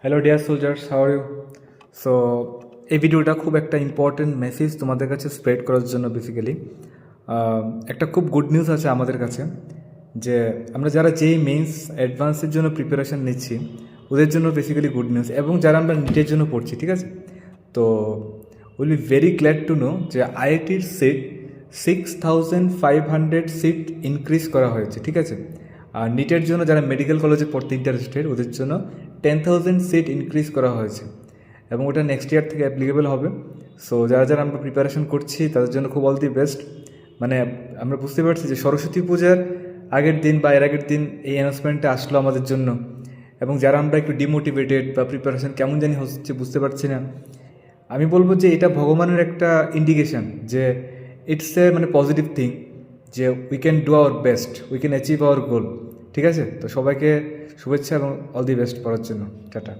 Hello dear soldiers, how are you? So এই ভিডিওটা খুব একটা ইম্পর্টেন্ট মেসেজ তোমাদের কাছে স্প্রেড করার জন্য বেসিক্যালি একটা খুব গুড নিউজ আছে আমাদের কাছে, যে আমরা যারা যেই মেইনস অ্যাডভান্সের জন্য প্রিপারেশান নিচ্ছি ওদের জন্য বেসিক্যালি গুড নিউজ, এবং যারা আমরা নিটের জন্য পড়ছি, ঠিক আছে? তো will be very glad to know যে আইআইটির সিট 6,500 সিট ইনক্রিজ করা হয়েছে, ঠিক আছে? আর নিটের জন্য যারা মেডিকেল কলেজে পড়তে ইন্টারেস্টেড ওদের জন্য 10,000 সিট ইনক্রিজ করা হয়েছে, এবং ওটা নেক্সট ইয়ার থেকে অ্যাপ্লিকেবল হবে। সো যারা যারা আমরা প্রিপারেশন করছি তাদের জন্য খুব অল দি বেস্ট। মানে আমরা বুঝতে পারছি যে সরস্বতী পূজার আগের দিন বা এর আগের দিন এই অ্যানাউন্সমেন্টটা আসলো আমাদের জন্য, এবং যারা আমরা একটু ডিমোটিভেটেড বা প্রিপারেশন কেমন জানি হচ্ছে বুঝতে পারছি না, আমি বলবো যে এটা ভগবানের একটা ইন্ডিকেশান যে ইটস এ মানে পজিটিভ থিং, যে we can do our best, we can achieve hour গোল। ঠিক আছে, তো সবাইকে শুভেচ্ছা এবং অল দি বেস্ট করার জন্য। টাটা।